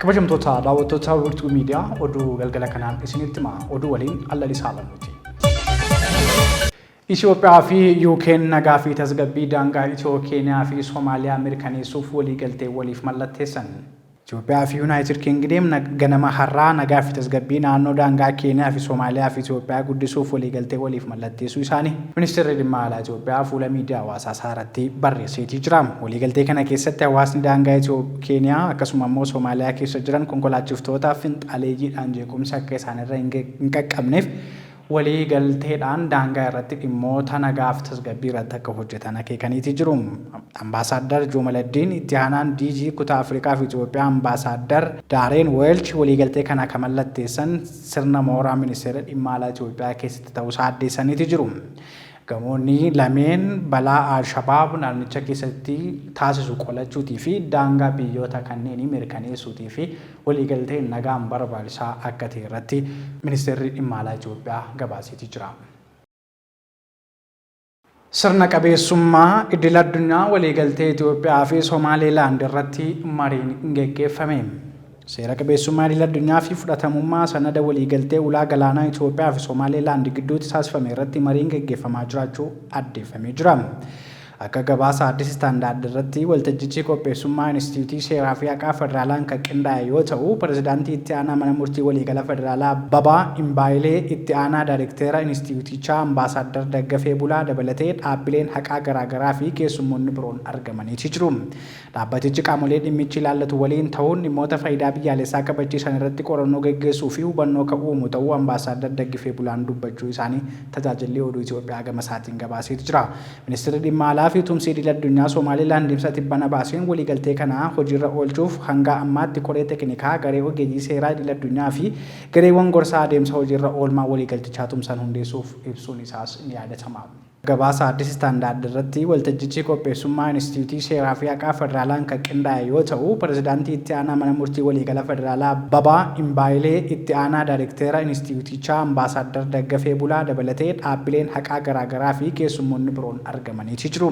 Kabajamtoota daawwattoota Wiirtuu Miidiyaa oduu galgala kanaan isinitti hima. Oduu waliin Allalii Saalamuuti. Itoophiyaa fi UK'n nagaa fi tasgabbii daangaa Itiyoo Keeniyaa fi Soomaaliyaa mirkaneessuuf waliigaltee waliif mallatteessan. Itoophiyaa fi Yuunaayitid Kingdom ganama har'aa nagaa fi tasgabbii naannoo daangaa Keeniyaa fi Soomaaliyaa fi Itoophiyaa guddisuuf waliigaltee waliif mallatteessuu isaanii Ministeerri dhimma alaa Itoophiyaa fuula miidiyaa hawaasaa isaarratti barreesseetii jira. Waliigaltee kana keessatti hawaasni daangaa Itiyoo Keeniyaa akkasuma immoo Soomaaliyaa keessa jiran konkolaachiftootaa finxaaleeyyiidhaan jeequmsa akka isaanirra hin qaqqabneef waliigalteedhaan daangaa irratti dhimmoota nagaaf tasgabbii irratti akka hojjetan akeekaniiti jiru. Ambaasaadar Joomaladdiin itti aanaan DG kutaa Afrikaa fi Itoophiyaa Ambaasaadar Daareen Weelch waliigaltee kana kan mallatteessan sirna mooraa ministeera dhimma alaa Itoophiyaa keessatti ta'uusaa addeessaniiti jiru. Gamoonni lameen balaa Al-Shabaab naannicha keessatti taasisu qolachuutii fi daangaa biyyoota kanneenii mirkaneessuutii fi waliigalteen nagaan barbaachisaa akka ta'e irratti ministeerri dhimma alaa Itoophiyaa gabaaseetii jira. Sirna qabeessummaa idil addunyaa waliigaltee Itoophiyaa fi Somaaliilaand irratti mariin geggeeffame. Seera qabeessummaa idil addunyaa fi fudhatamummaa sanada waliigaltee ulaa galaanaa Itoophiyaa fi Somaaliilaand gidduutti taasifame irratti mariin geggeeffamaa jiraachuu addeeffamee jira. Akka gabaasa Addis Istaandaard irratti waltajjichi qopheessummaa Inistituutii Seeraa fi Haqaa Federaalaan kan qindaa'e yoo ta'u, pirezidaantii itti aanaa mana murtii waliigala federaalaa Babaa Imbaayilee itti aanaa daayirektera Inistituutichaa Ambaasaadar Daggafee Bulaa dabalatee dhaabbileen haqaa garaagaraa fi keessummoonni biroon argamaniiti jiru. Dhaabbatichi qaamolee dhimmichi ilaallatu waliin ta'uun dhimmoota faayidaa biyyaalessaa kabachiisan irratti qorannoo gaggeessuu fi hubannoo kan uumu ta'uu Ambaasaadar Daggafee Bulaan dubbachuu isaanii tajaajilli oduu Itoophiyaa gama isaatiin gabaaseetu jira. Ministeerri dhimma alaa fi tumsi idil addunyaa Somaaliilaand deemsa tibbana baaseen waliigaltee kana hojiirra oolchuuf hanga ammaatti koree teknikaa garee ogeeyyii seeraa idil addunyaa fi gareewwan gorsaa adeemsa hojiirra oolmaa waliigaltichaa tumsan hundeessuuf ibsuun isaas ni yaadatama. Gabaasa Addis Istaandaard irratti waltajjichi qopheessummaa Inistituutii Seeraa fi Haqaa Federaalaan kan qindaa'e yoo ta'u, pirezidaantii itti aanaa mana murtii waliigala federaalaa Babaa Imbaayilee itti aanaa daayirektera Inistituutichaa Ambaasaadar Daggafee Bulaa dabalatee dhaabbileen haqaa garaagaraa fi keessummoonni biroon argamaniiti jiru.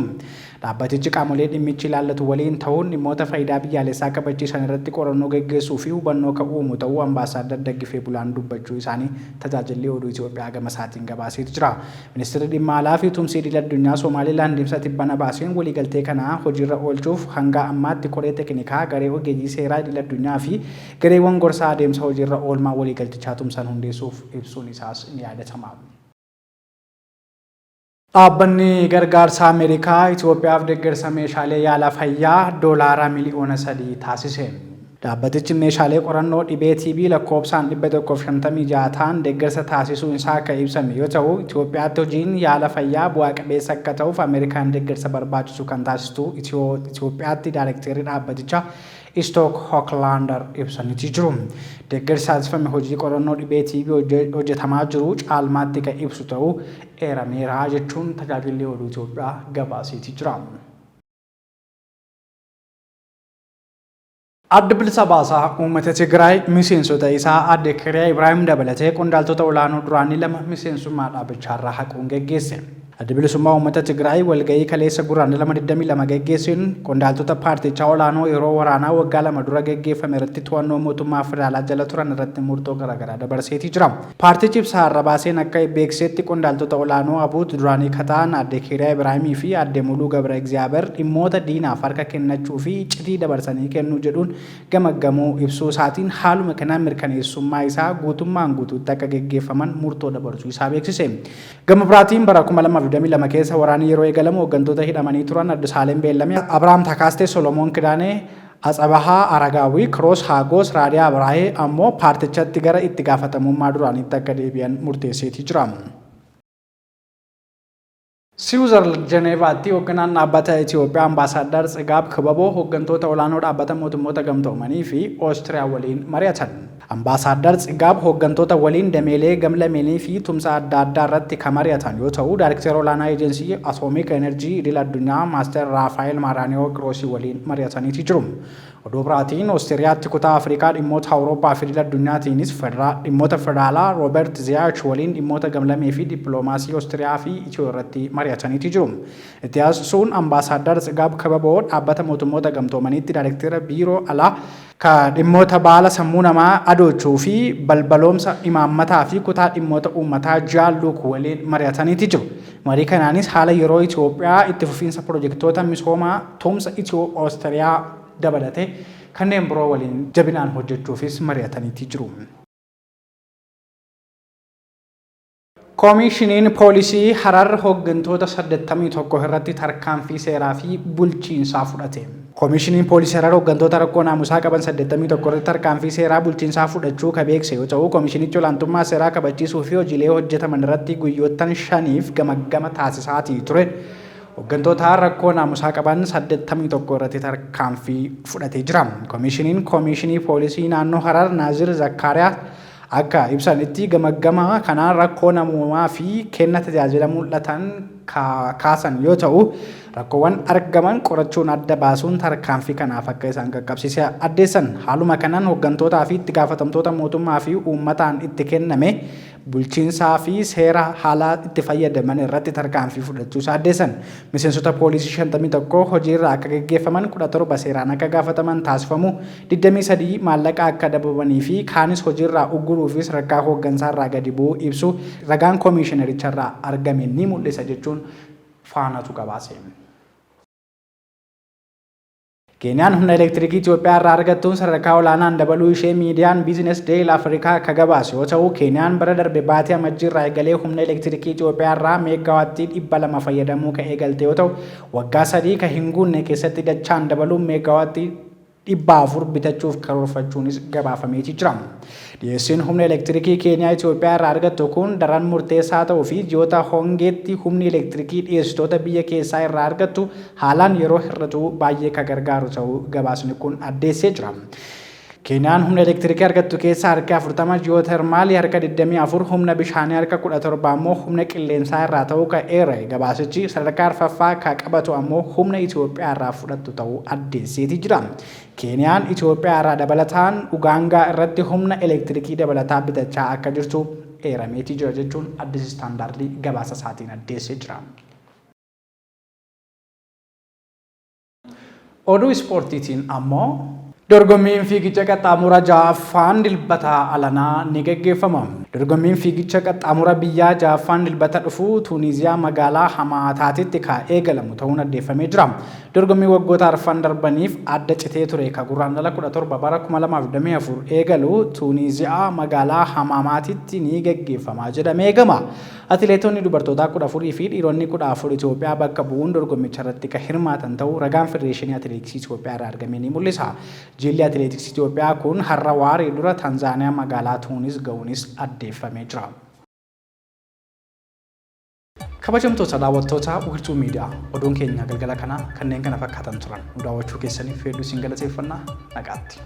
Dhaabbatichi qaamolee dhimmichi ilaallatu waliin ta'uun dhimmoota faayidaa biyyaalessaa kabachiisan irratti qorannoo gaggeessuu fi hubannoo kan uumu ta'uu Ambaasaadar Daggafee Bulaan dubbachuu isaanii tajaajilli oduu Itoophiyaa gama isaatiin gabaaseetu jira. Ministeerri dhimma alaa fi tumsi idil addunyaa Somaaliilaand deemsa tibbana baaseen waliigaltee kana hojiirra oolchuuf hanga ammaatti koree teknikaa garee ogeeyyii seeraa idil addunyaa fi gareewwan gorsaa adeemsa hojiirra oolmaa waliigaltichaa tumsan hundeessuuf ibsuun isaas ni yaadatama. Dhaabbanni gargaarsa Ameerikaa Itoophiyaaf deeggarsa meeshaalee yaala fayyaa doolaara miliyoona 3 taasise. Dhaabbatichi meeshaalee qorannoo dhibee TB lakkoofsaan 156 ta'an deeggarsa taasisuun isaa kan ibsame yoo ta'u, Itoophiyaatti hojiin yaala fayyaa bu'aa qabeessa akka ta'uuf Ameerikaan deeggarsa barbaachisu kan taasistu Itoophiyaatti daayirekteerri dhaabbatichaa Stock Hocklander ibsaniiti jiru. Deeggarsi taasifame hojii qorannoo dhibee TB hojjetamaa jiru caalmaatti kan ibsu ta'uu eerameera jechuun tajaajilli oduu Itoophiyaa gabaaseeti jira. Adda bilisa baasaa uummata Tigraay miseensota isaa Aadde Kiriyaa Ibraahim dabalatee qondaaltota olaanoo duraanii 2 miseensummaa dhaabbichaarraa haquun gaggeesse. Adda bilisummaa uummata Tigraay walgahii kaleessa gurraan 2022 gaggeessuun qondaaltota paartichaa olaanoo yeroo waraanaa waggaa 2 dura gaggeeffame irratti to'annoo mootummaa federaalaa jala turan irratti murtoo garaagaraa dabarseetii jira. Paartichi ibsa har'a baaseen akka beeksisetti qondaaltota olaanoo abuut duraanii kataan Aadde Kiriyaa Ibraahimii fi Aadde Muluu Gabra Egzaabeer dhimmoota diinaaf harka kennachuu fi iccitii dabarsanii kennuu jedhuun gamaggamuu ibsuu isaatiin haaluma kanaan mirkaneessummaa isaa guutummaan guutuutti akka gaggeeffaman murtoo dabarsuu isaa beeksise. Gama biraatiin bara 2022 keessa waraanni yeroo eegalamu hooggantoota hidhamanii turan Adde Saalem Beellamee, Abrahaam Takaastee, Solomoon Kidaanee, Atsabahaa Aragaawii, Kiroos Haagos, Raadiyaa Abiraahee ammoo paartichatti gara itti gaafatamummaa duraaniitti akka deebi'an murteesseetii jira. Siwiizerlaand Jeneevaatti hoogganaan dhaabbata Itoophiyaa Ambaasaadar Tsigaab Kibaboo hooggantoota olaanoo dhaabbata mootummoota gamtoomanii fi Oostiriyaa waliin mari'atan. Ambaasaadar Tsigaab hooggantoota waliin dameelee gamlameenii fi tumsa adda addaa irratti kan mari'atan yoo ta'u, daayirektera olaanaa eejensii Atoomik Enerjii idil addunyaa Maaster Raafaayil Maaraaniyoo Kiroosii waliin mari'ataniiti jiru. Oduu biraatiin Oostiriyaatti kutaa Afrikaa dhimmoota Awurooppaa fi idil addunyaatiinis dhimmoota federaalaa Roobert Ziyaach waliin dhimmoota gamlamee fi dippiloomaasii Oostiriyaa fi Itiyoo irratti mari'ataniiti jiru. Itti aansuun Ambaasaadar Tsigaab Kibaboo dhaabbata mootummoota gamtoomaniitti daayirektera biiroo alaa ka dhimmoota baala sammuu namaa adoochuu fi balbaloomsa imaammataa fi kutaa dhimmoota uummataa jaalluu waliin mari'ataniiti jiru. Marii kanaanis haala yeroo Itoophiyaa itti fufiinsa pirojektoota misoomaa tumsa Itiyoo-Oostiriyaa dabalatee kanneen biroo waliin jabinaan hojjechuufis mari'ataniiti jiru. Koomishiniin poolisii Harar hooggantoota 81 irratti tarkaanfii seeraa fi bulchiinsaa fudhate. Koomishiniin poolisii Harar hooggantoota rakkoo naamusaa qaban 81 irratti tarkaanfii seeraa bulchiinsaa fudhachuu ka beekse yoo ta'u, koomishinichi olaantummaa seeraa kabachiisuu fi hojiilee hojjetaman irratti guyyoottan 5f gamaggama taasisaatii ture. Hooggantoota rakkoo naamusaa qaban 81 irratti tarkaanfii fudhatee jira. Koomishinii poolisii naannoo Harar Naazir Zakkaariyaa akka ibsanitti gamaggama kanaan rakkoo namummaa fi kenna tajaajila mul'atan kaasan yoo ta'u, rakkoowwan argaman qorachuun adda baasuun tarkaanfii kanaaf akka isaan qaqqabsiise addeessan. Haaluma kanaan hooggantootaa fi itti gaafatamtoota mootummaa fi uummataan itti kenname bulchiinsaa fi seera haala itti fayyadaman irratti tarkaanfii fudhachuu addeessan. Miseensota poolisii 51 hojiirra akka gaggeeffaman, 17 seeraan akka gaafataman taasifamu, 23 maallaqa akka dababanii fi kaanis hojiirraa ugguruufis rakkoo hooggansaarraa gadi bu'uu ibsu ragaan koomishinaricharraa argame ni mul'isa jechuun faanatu qabaase. Keeniyaan humna elektirikii Itoophiyaa irraa argattuun sadarkaa olaanaan dabaluu ishee miidiyaan Business Daily Afrikaa akka gabaase yoo ta'u, Keeniyaan bara darbe baatii amajjii irraa eegalee humna elektirikii Itoophiyaa irraa meegawaattii 200 fayyadamuu ka eegalte yoo ta'u, waggaa 3 ka hin guunne keessatti dachaan dabaluun meegawaattii 400 bitachuuf karoorfachuunis gabaafameeti jira. Dhiyeessiin humna elektirikii Keeniyaa Itoophiyaa irraa argattu kun daran murteessaa ta'uu fi ji'oota hongeetti humni elektirikii dhiyeessitoota biyya keessaa irraa argattu haalaan yeroo hir'atu baay'ee ka gargaaru ta'uu gabaasni kun addeessee jira. Keeniyaan humna elektirikii argattu keessaa harka 40 ji'ootermaalii, harka 24 humna bishaanii, harka 17 ammoo humna qilleensaa irraa ta'uu ka'eera. Gabaasichi sadarkaa arfaffaa ka qabatu ammoo humna Itoophiyaa irraa fudhattu ta'uu addeesseeti jira. Keeniyaan Itoophiyaa irraa dabalataan Ugaangaa irratti humna elektirikii dabalataa bitachaa akka jirtu eerameeti jira jechuun Addis Istaandaardii gabaasa isaatiin addeessee jira. Oduu ispoortiitiin ammoo dorgommiin fiigicha qaxxaamura ja'affaan dilbata alanaa ni gaggeeffama. Dorgommiin fiigicha qaxxaamura biyyaa ja'affaan dilbata dhufu Tuuniziyaa magaalaa Hamaataatitti ka eegalamu ta'uun addeeffamee jira. Dorgommii waggoota arfan darbaniif adda citee ture ka guraandhala 17 bara 2024 eegalu Tuuniziyaa magaalaa Hamaataatti ni gaggeeffama jedhamee eegama. Atileetonni dubartootaa 14 fi dhiironni 14 Itoophiyaa bakka bu'uun dorgommicha irratti ka hirmaatan ta'uu ragaan Federeeshinii Atileetiksii Itoophiyaa irraa argame ni mul'isa. Jilli Atileetiksii Itoophiyaa kun har'a waaree dura Tanzaaniyaa magaalaa Tuunis ga'uunis addeeffamee jira. Kabajamtoota daawwattoota Wiirtuu Miidiyaa, oduun keenya galgala kanaa kanneen kana fakkaatan turan. Nu daawwachuu keessaniif hedduu isin galateeffannaa. Nagaatti.